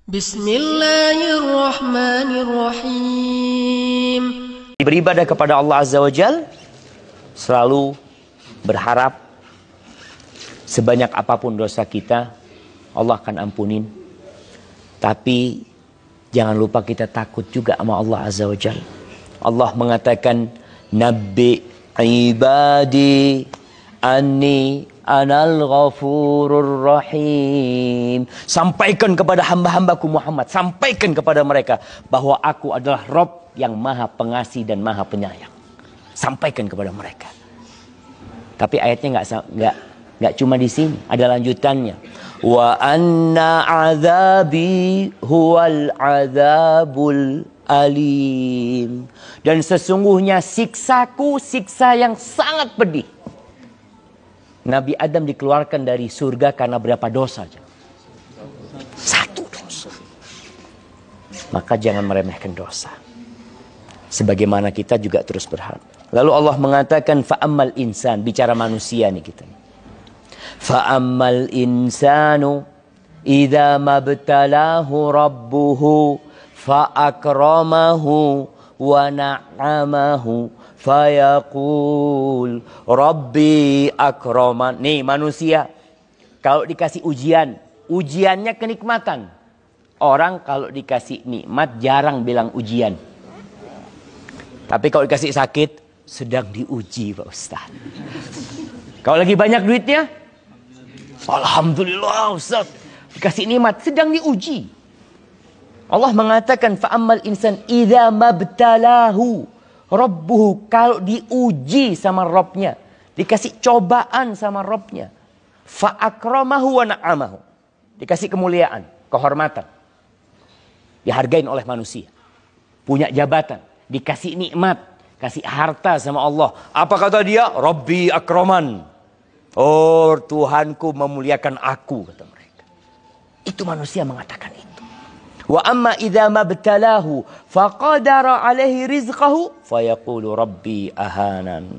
Bismillahirrahmanirrahim. Beribadah kepada Allah Azza wa Jal, selalu berharap sebanyak apapun dosa kita, Allah akan ampunin. Tapi jangan lupa kita takut juga sama Allah Azza wa Jal. Allah mengatakan, Nabbi ibadi anni anal ghafurur rahim. Sampaikan kepada hamba-hambaku Muhammad, sampaikan kepada mereka bahwa aku adalah Rob yang maha pengasih dan maha penyayang. Sampaikan kepada mereka. Tapi ayatnya nggak cuma di sini, ada lanjutannya. Wa anna azabi huwal azabul alim. Dan sesungguhnya siksaku siksa yang sangat pedih. Nabi Adam dikeluarkan dari surga karena berapa dosa aja? Satu dosa. Maka jangan meremehkan dosa. Sebagaimana kita juga terus berharap. Lalu Allah mengatakan fa'ammal insan, bicara manusia nih kita. Fa'ammal insanu idza mabtalahu rabbuhu fa'akramahu wa na'amahu fayaqul Rabbi akraman. Nih manusia, kalau dikasih ujian, ujiannya kenikmatan. Orang kalau dikasih nikmat jarang bilang ujian. Tapi kalau dikasih sakit, sedang diuji Pak Ustaz. Kalau lagi banyak duitnya, alhamdulillah Ustaz. Dikasih nikmat, sedang diuji. Allah mengatakan fa'ammal insan idza mabtalahu Rabbuhu, kalau diuji sama Robnya, dikasih cobaan sama Robnya, fa'akramahu wa na'amahu, dikasih kemuliaan, kehormatan, dihargain oleh manusia, punya jabatan, dikasih nikmat, kasih harta sama Allah. Apa kata dia? Rabbi akraman. Oh, Tuhanku memuliakan aku, kata mereka. Itu manusia mengatakan itu. Wa amma idza mabtalahu faqadara alaihi rizqahu fayaqulu rabbi ahanan.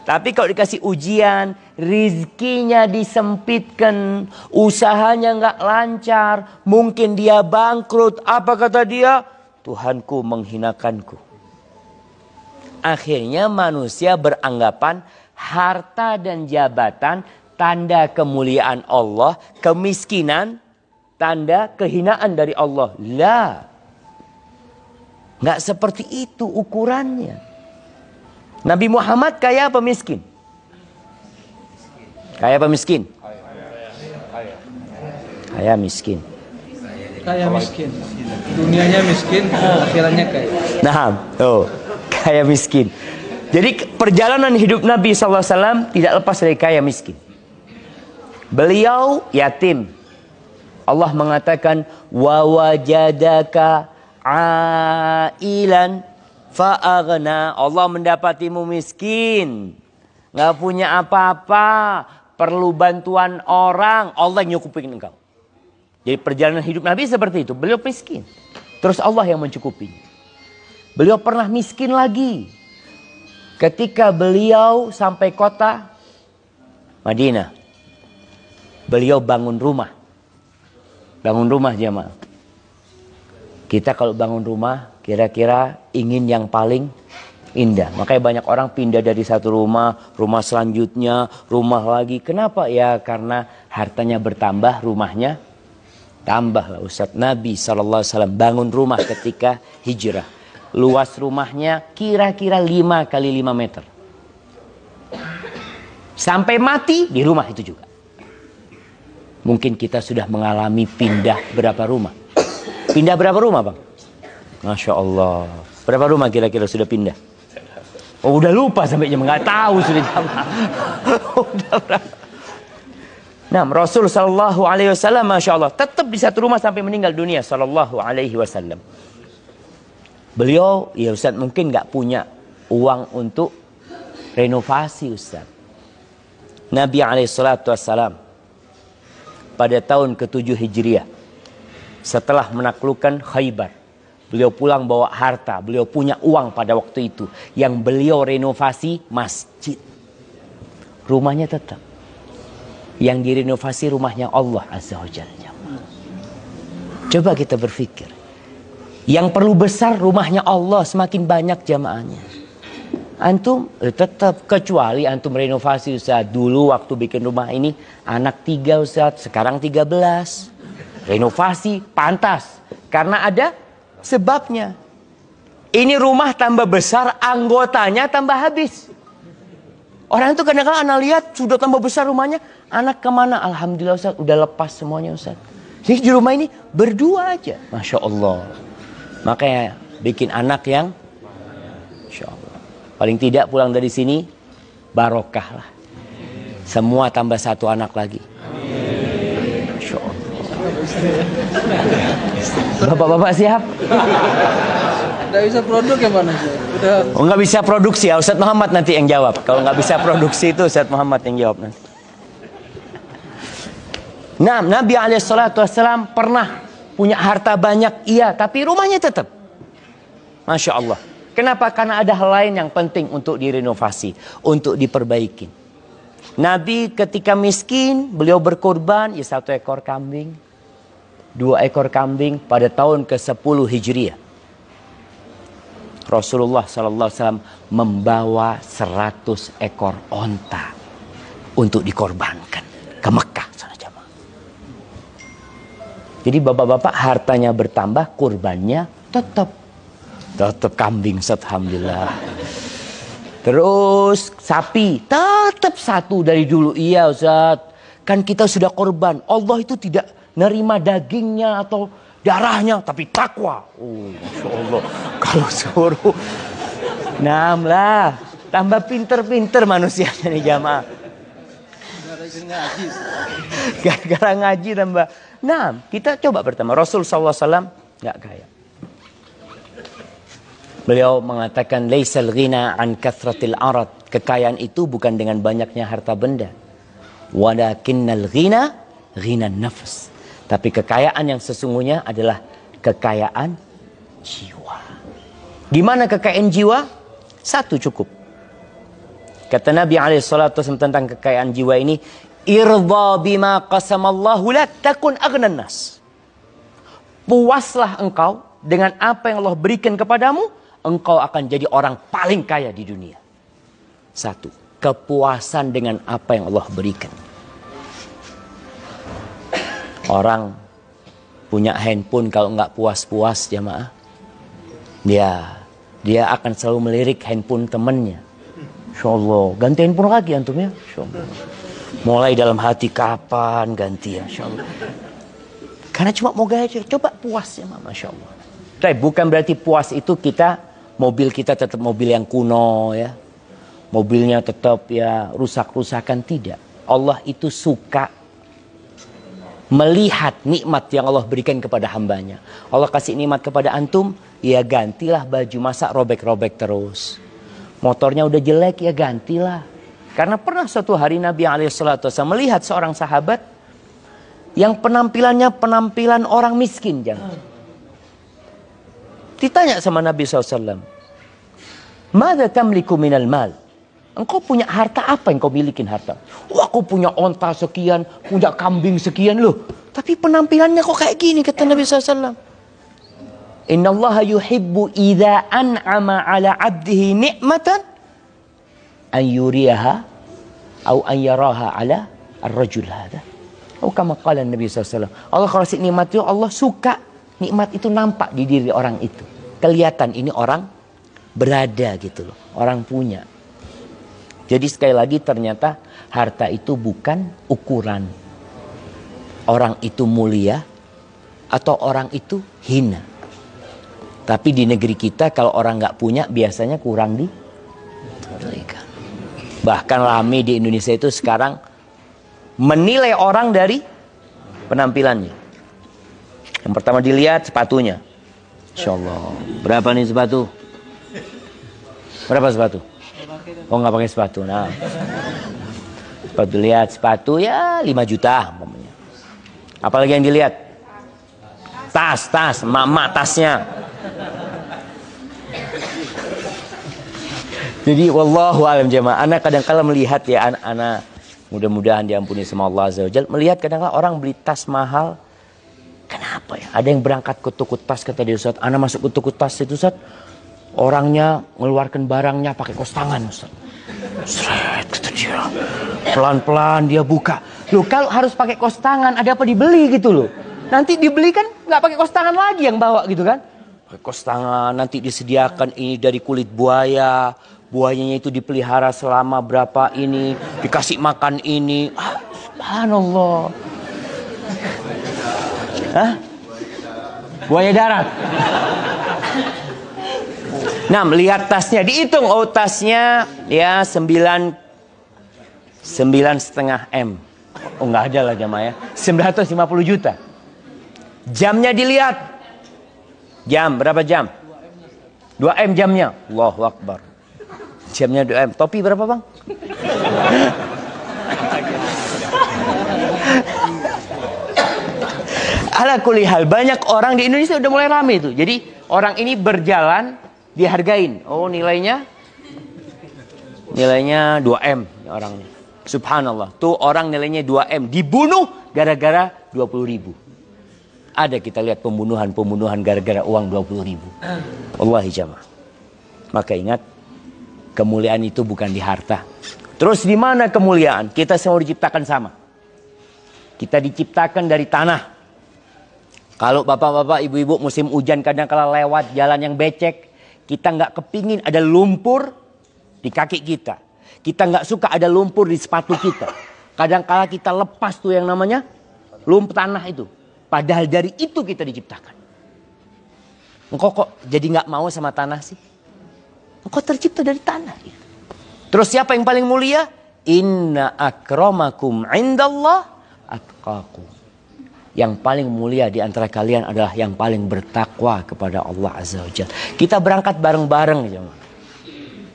Tapi kalau dikasih ujian, rizkinya disempitkan, usahanya enggak lancar, mungkin dia bangkrut. Apa kata dia? Tuhanku menghinakanku. Akhirnya manusia beranggapan harta dan jabatan tanda kemuliaan Allah, kemiskinan tanda kehinaan dari Allah. Lah. Nggak seperti itu ukurannya. Nabi Muhammad kaya apa miskin? Kaya apa miskin? Kaya miskin. Kaya miskin. Dunianya miskin, akhirannya kaya. Nah, kaya miskin. Jadi perjalanan hidup Nabi SAW tidak lepas dari kaya miskin. Beliau yatim. Allah mengatakan wa wajadaka ailan fa'aghna. Allah mendapatimu miskin, nggak punya apa-apa, perlu bantuan orang, Allah yang nyukupin engkau. Jadi perjalanan hidup Nabi seperti itu. Beliau miskin, terus Allah yang mencukupi. Beliau pernah miskin lagi ketika beliau sampai kota Madinah. Beliau bangun rumah. Bangun rumah jemaah. Kita kalau bangun rumah kira-kira ingin yang paling indah. Makanya banyak orang pindah dari satu rumah, rumah selanjutnya, rumah lagi. Kenapa? Ya karena hartanya bertambah, rumahnya tambah lah Ustaz. Nabi SAW bangun rumah ketika hijrah. Luas rumahnya kira-kira 5 kali 5 meter. Sampai mati di rumah itu juga. Mungkin kita sudah mengalami pindah berapa rumah? Pindah berapa rumah Bang? Masya Allah. Berapa rumah kira-kira sudah pindah? Oh udah lupa sampai jam. Nggak tahu sudah jam. Udah berapa? Nah Rasul Sallallahu Alaihi Wasallam Masya Allah tetap di satu rumah sampai meninggal dunia Sallallahu Alaihi Wasallam. Beliau ya Ustaz mungkin nggak punya uang untuk renovasi Ustaz. Nabi Alaihissalam pada tahun ke-7 Hijriah, setelah menaklukkan Khaybar, beliau pulang bawa harta, beliau punya uang pada waktu itu, yang beliau renovasi masjid. Rumahnya tetap. Yang direnovasi rumahnya Allah Azza wa Jalla. Coba kita berpikir. Yang perlu besar rumahnya Allah, semakin banyak jamaahnya. Antum tetap, kecuali antum renovasi Ustaz. Dulu waktu bikin rumah ini anak 3 Ustaz, sekarang 13. Renovasi pantas karena ada sebabnya. Ini rumah tambah besar, anggotanya tambah habis. Orang itu kadang-kadang anak lihat sudah tambah besar rumahnya, anak kemana? Alhamdulillah Ustaz, udah lepas semuanya Ustaz. Jadi di rumah ini berdua aja, Masya Allah. Makanya bikin anak yang Insya Allah. Paling tidak pulang dari sini barokah lah. Semua tambah 1 anak lagi. Insya Allah. Bapak-bapak siap? Nggak bisa produk ya mana sih? Udah. Oh, nggak bisa produksi ya, Ustadz Muhammad nanti yang jawab. Kalau nggak bisa produksi itu Ustadz Muhammad yang jawab nanti. Nah, Nabi SAW pernah punya harta banyak, iya, tapi rumahnya tetap. Masya Allah. Kenapa? Karena ada hal lain yang penting untuk direnovasi, untuk diperbaiki. Nabi ketika miskin, beliau berkorban, ya 1 ekor kambing, 2 ekor kambing pada tahun ke-10 Hijriah. Rasulullah SAW membawa 100 ekor onta untuk dikorbankan ke Mekah. Jadi bapak-bapak hartanya bertambah, kurbannya tetap kambing, alhamdulillah. Terus sapi tetap 1 dari dulu. Iya Ustaz, kan kita sudah korban. Allah itu tidak nerima dagingnya atau darahnya, tapi takwa. Oh, Masya Allah. Kalau suruh, lah, tambah pinter-pinter manusianya nih jamaah. Gara-gara ngaji tambah. Nah, kita coba pertama. Rasul SAW nggak kaya. Beliau mengatakan, Laisal ghina an kathratil arad. Kekayaan itu bukan dengan banyaknya harta benda. Walakinnal ghina, ghina nafs. Tapi kekayaan yang sesungguhnya adalah kekayaan jiwa. Gimana kekayaan jiwa? 1 cukup. Kata Nabi SAW tentang kekayaan jiwa ini, Irda bima qasamallahu lak takun aghnan nas. Puaslah engkau dengan apa yang Allah berikan kepadamu, engkau akan jadi orang paling kaya di dunia. 1. Kepuasan dengan apa yang Allah berikan. Orang punya handphone kalau nggak puas-puas jamaah, dia akan selalu melirik handphone temannya. Insya Allah, ganti handphone lagi antum ya. Insya Allah. Mulai dalam hati kapan ganti ya, Insya Allah. Karena cuma mau gaya aja, coba puas ya, Masya Allah. Tapi bukan berarti puas itu mobil kita tetap mobil yang kuno ya. Mobilnya tetap ya rusak-rusakan, tidak. Allah itu suka melihat nikmat yang Allah berikan kepada hambanya. Allah kasih nikmat kepada antum, ya gantilah baju, masa robek-robek terus. Motornya udah jelek, ya gantilah. Karena pernah suatu hari Nabi SAW melihat seorang sahabat yang penampilannya penampilan orang miskin. Jangan. Ditanya sama Nabi SAW, Mada tamliku minal mal? Engkau punya harta apa yang kau milikin harta? Wah, aku punya onta sekian, punya kambing sekian loh. Tapi penampilannya kok kayak gini, kata Nabi SAW. Innallaha yuhibbu idza an'ama ala 'abdihi ni'matan an yuriyaha atau an yaraha ala ar-rajul hada. Oh, kama qala Nabi SAW. Allah kalau kasih nikmat itu, Allah suka nikmat itu nampak di diri orang itu. Kelihatan ini orang berada gitu loh, orang punya. Jadi sekali lagi ternyata harta itu bukan ukuran orang itu mulia atau orang itu hina. Tapi di negeri kita kalau orang nggak punya biasanya kurang diberikan. Bahkan rame di Indonesia itu sekarang menilai orang dari penampilannya. Yang pertama dilihat sepatunya. Insya Allah. Berapa nih sepatu? Berapa sepatu? Oh, nggak pakai sepatu. Nah, sepatu, lihat sepatu ya 5 juta umpamanya. Apalagi yang dilihat? Tas, mama tasnya. Jadi wallahu alam jemaah. Anak kadang-kala melihat ya anak mudah-mudahan diampuni sama Allah Azza wa Jalla. Melihat kadang-kala orang beli tas mahal. Kenapa ya? Ada yang berangkat ke toko tas, kata dia, Ustaz. Ana masuk ke toko tas itu, Ustaz. Orangnya mengeluarkan barangnya pakai kos tangan, Ustaz. Seret, kata dia. Pelan-pelan dia buka. Loh, kalau harus pakai kos tangan, ada apa dibeli gitu loh. Nanti dibeli kan nggak pakai kos tangan lagi yang bawa gitu kan. Pakai kos tangan, nanti disediakan ini dari kulit buaya. Buayanya itu dipelihara selama berapa ini. Dikasih makan ini. Ah, subhanallah. Hah? Buaya darat. Nah, melihat tasnya, dihitung, oh tasnya ya 9,5 M. Oh, nggak ada lah jamaah ya. 950 juta. Jamnya dilihat. Jam, berapa jam? 2 M jamnya. Allahu Akbar. Jamnya 2 M. Topi berapa, Bang? Ala kulli hal, banyak orang di Indonesia udah mulai rame itu. Jadi orang ini berjalan dihargain. Oh, nilainya 2M orangnya. Subhanallah. Tuh orang nilainya 2M dibunuh gara-gara 20.000. Ada kita lihat pembunuhan gara-gara uang 20.000. Wallahi jamaah. Maka ingat, kemuliaan itu bukan di harta. Terus di mana kemuliaan? Kita semua diciptakan sama. Kita diciptakan dari tanah. Kalau bapak-bapak, ibu-ibu musim hujan kadang-kala lewat jalan yang becek, kita nggak kepingin ada lumpur di kaki kita. Kita nggak suka ada lumpur di sepatu kita. Kadang-kala kita lepas tuh yang namanya lumpur tanah itu. Padahal dari itu kita diciptakan. Engkau kok jadi nggak mau sama tanah sih? Engkau tercipta dari tanah. Terus siapa yang paling mulia? Inna akramakum indallah atqakum. Yang paling mulia di antara kalian adalah yang paling bertakwa kepada Allah Azza wa Jalla. Kita berangkat bareng-bareng.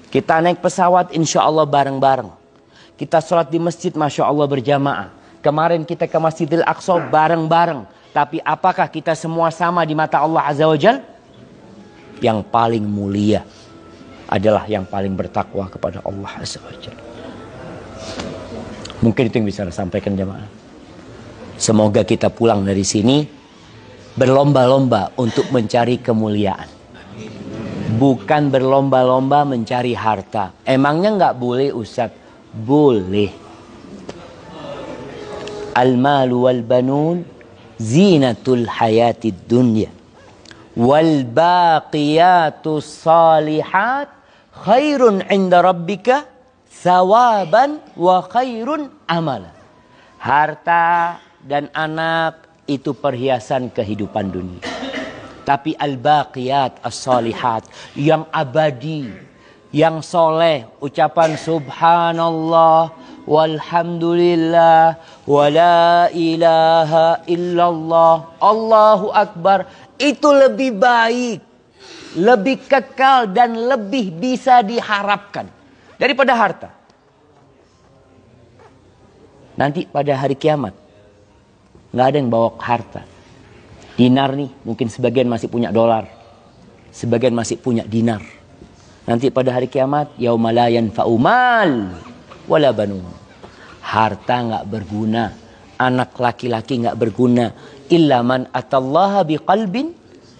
Kita naik pesawat insya Allah bareng-bareng. Kita sholat di masjid Masya Allah berjamaah. Kemarin kita ke Masjidil Aqsa bareng-bareng. Tapi apakah kita semua sama di mata Allah Azza wa Jalla? Yang paling mulia adalah yang paling bertakwa kepada Allah Azza wa Jalla. Mungkin itu yang bisa saya sampaikan jamaah. Semoga kita pulang dari sini berlomba-lomba untuk mencari kemuliaan. Bukan berlomba-lomba mencari harta. Emangnya nggak boleh, Ustaz? Boleh. Al-malu wal banun zinatul hayatid dunya. Wal baqiyatus salihat khairun inda rabbika thawaban wa khairun amala. Harta dan anak itu perhiasan kehidupan dunia. Tapi al-baqiyat as-salihat, yang abadi, yang soleh, ucapan subhanallah, walhamdulillah, wala ilaha illallah, Allahu Akbar, itu lebih baik, lebih kekal dan lebih bisa diharapkan daripada harta. Nanti pada hari kiamat nggak ada yang bawa harta. Dinar nih, mungkin sebagian masih punya dolar, sebagian masih punya dinar. Nanti pada hari kiamat, yauma la yanfa'u mal wala banun. Harta nggak berguna, anak laki-laki nggak berguna, illa man atallaha biqalbin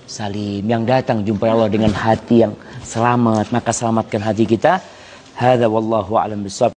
salim. Yang datang jumpa Allah dengan hati yang selamat, maka selamatkan hati kita. Hadza wallahu a'lam bishawab.